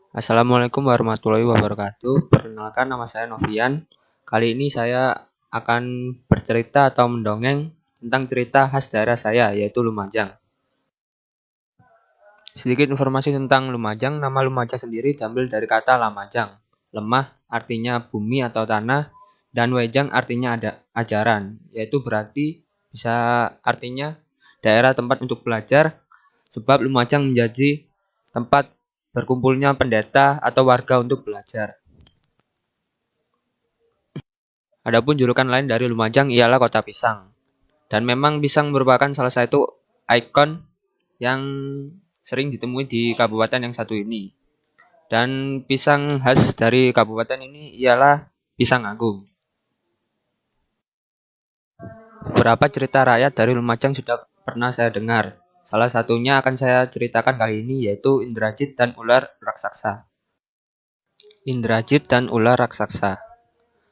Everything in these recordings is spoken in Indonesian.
Assalamualaikum warahmatullahi wabarakatuh. Perkenalkan, nama saya Novian. Kali ini saya akan bercerita atau mendongeng tentang cerita khas daerah saya, yaitu Lumajang. Sedikit informasi tentang Lumajang. Nama Lumajang sendiri diambil dari kata Lamajang. Lemah artinya bumi atau tanah, dan wejang artinya ada ajaran, yaitu berarti bisa artinya daerah tempat untuk belajar, sebab Lumajang menjadi tempat berkumpulnya pendeta atau warga untuk belajar. Adapun julukan lain dari Lumajang ialah Kota Pisang. Dan memang pisang merupakan salah satu ikon yang sering ditemui di kabupaten yang satu ini. Dan pisang khas dari kabupaten ini ialah pisang agung. Beberapa cerita rakyat dari Lumajang sudah pernah saya dengar. Salah satunya akan saya ceritakan kali ini, yaitu Indrajit dan ular raksasa. Indrajit dan ular raksasa.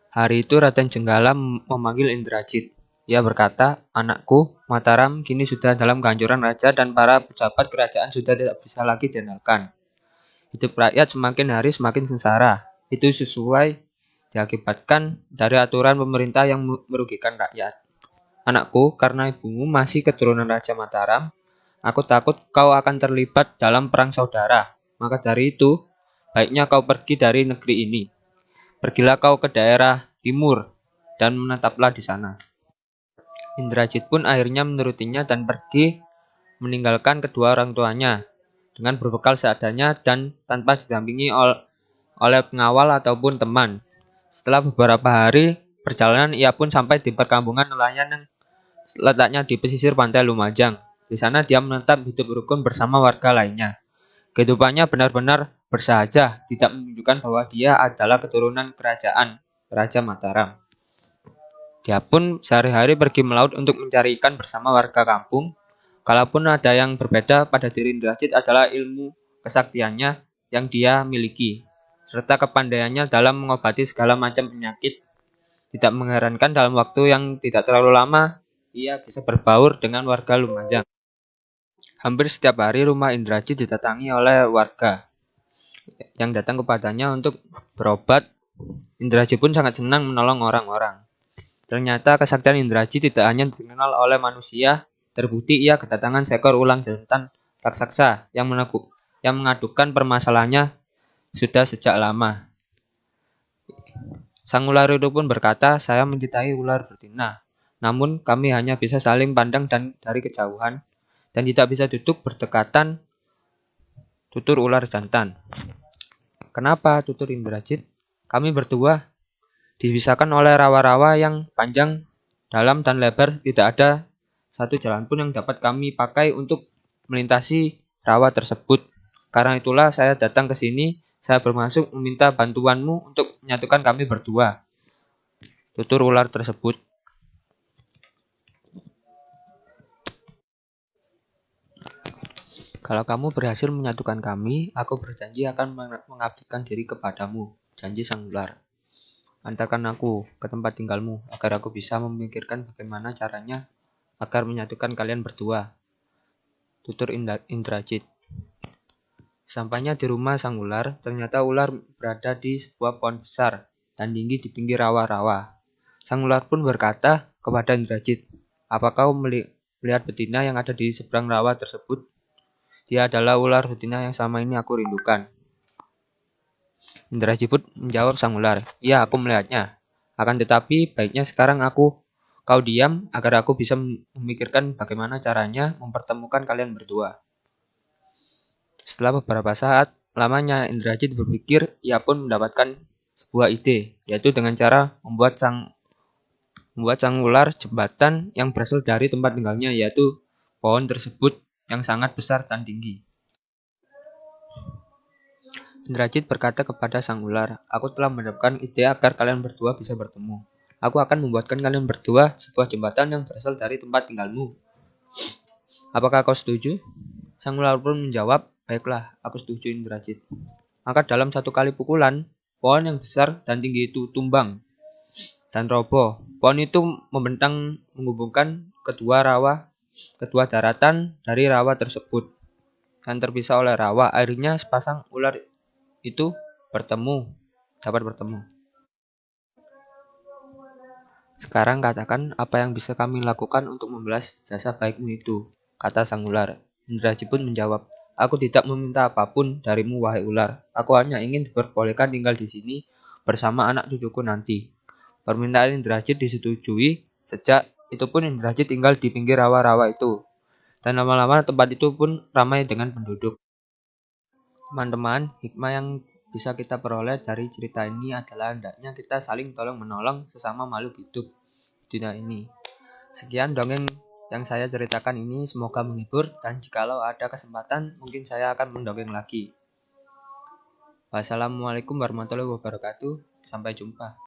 Hari itu Raden Jenggala memanggil Indrajit. Ia berkata, "Anakku, Mataram kini sudah dalam kehancuran raja dan para pejabat kerajaan sudah tidak bisa lagi diandalkan. Hidup rakyat semakin hari semakin sengsara. Itu sesuai diakibatkan dari aturan pemerintah yang merugikan rakyat. Anakku, karena ibumu masih keturunan Raja Mataram, aku takut kau akan terlibat dalam perang saudara. Maka dari itu, baiknya kau pergi dari negeri ini. Pergilah kau ke daerah timur dan menetaplah di sana." Indrajit pun akhirnya menurutinya dan pergi meninggalkan kedua orang tuanya dengan berbekal seadanya dan tanpa didampingi oleh pengawal ataupun teman. Setelah beberapa hari perjalanan, ia pun sampai di perkampungan nelayan yang letaknya di pesisir pantai Lumajang. Di sana dia menetap hidup rukun bersama warga lainnya. Kehidupannya benar-benar bersahaja, tidak menunjukkan bahwa dia adalah keturunan kerajaan Raja Mataram. Dia pun sehari-hari pergi melaut untuk mencari ikan bersama warga kampung. Kalaupun ada yang berbeda pada diri Indrajit adalah ilmu kesaktiannya yang dia miliki, serta kepandaiannya dalam mengobati segala macam penyakit. Tidak mengherankan dalam waktu yang tidak terlalu lama, ia bisa berbaur dengan warga Lumajang. Hampir setiap hari rumah Indrajit didatangi oleh warga yang datang kepadanya untuk berobat. Indrajit pun sangat senang menolong orang-orang. Ternyata kesaktian Indrajit tidak hanya dikenal oleh manusia, terbukti ia kedatangan seekor ular jantan raksasa yang mengadukan permasalahannya sudah sejak lama. Sang ular itu pun berkata, "Saya mencintai ular betina, namun kami hanya bisa saling pandang dan dari kejauhan dan tidak bisa duduk berdekatan." Tutur ular jantan. "Kenapa?" tutur Indrajit. "Kami berdua dipisahkan oleh rawa-rawa yang panjang, dalam dan lebar, tidak ada satu jalan pun yang dapat kami pakai untuk melintasi rawa tersebut. Karena itulah saya datang ke sini, saya bermaksud meminta bantuanmu untuk menyatukan kami berdua." Tutur ular tersebut. "Kalau kamu berhasil menyatukan kami, aku berjanji akan mengabdikan diri kepadamu," janji sang ular. "Antarkan aku ke tempat tinggalmu, agar aku bisa memikirkan bagaimana caranya agar menyatukan kalian berdua," tutur Indrajit. Sampainya di rumah sang ular, ternyata ular berada di sebuah pohon besar dan tinggi di pinggir rawa-rawa. Sang ular pun berkata kepada Indrajit, "Apa kau melihat betina yang ada di seberang rawa tersebut? Dia adalah ular betina yang selama ini aku rindukan." Indrajit pun menjawab sang ular, "Iya, aku melihatnya. Akan tetapi baiknya sekarang kau diam agar aku bisa memikirkan bagaimana caranya mempertemukan kalian berdua." Setelah beberapa saat lamanya Indrajit berpikir, ia pun mendapatkan sebuah ide, yaitu dengan cara membuat sang ular jembatan yang berasal dari tempat tinggalnya, yaitu pohon tersebut yang sangat besar dan tinggi. Indrajit berkata kepada sang ular, "Aku telah mendapatkan ide agar kalian berdua bisa bertemu. Aku akan membuatkan kalian berdua sebuah jembatan yang berasal dari tempat tinggalmu. Apakah kau setuju?" Sang ular pun menjawab, "Baiklah, aku setuju, Indrajit." Maka dalam satu kali pukulan, pohon yang besar dan tinggi itu tumbang dan roboh. Pohon itu membentang menghubungkan kedua daratan dari rawa tersebut yang terpisah oleh rawa. Akhirnya sepasang ular itu dapat bertemu. Sekarang katakan apa yang bisa kami lakukan untuk membalas jasa baikmu itu, kata sang ular. Indrajit pun menjawab, aku tidak meminta apapun darimu, wahai ular. Aku hanya ingin diperbolehkan tinggal di sini bersama anak cucuku nanti. Permintaan Indrajit disetujui, sejak itu pun Indrajit tinggal di pinggir rawa-rawa itu. Dan lama-lama tempat itu pun ramai dengan penduduk. Teman-teman, hikmah yang bisa kita peroleh dari cerita ini adalah hendaknya kita saling tolong-menolong sesama makhluk hidup di dunia ini. Sekian dongeng yang saya ceritakan ini, semoga menghibur, dan jikalau ada kesempatan mungkin saya akan mendongeng lagi. Wassalamualaikum warahmatullahi wabarakatuh. Sampai jumpa.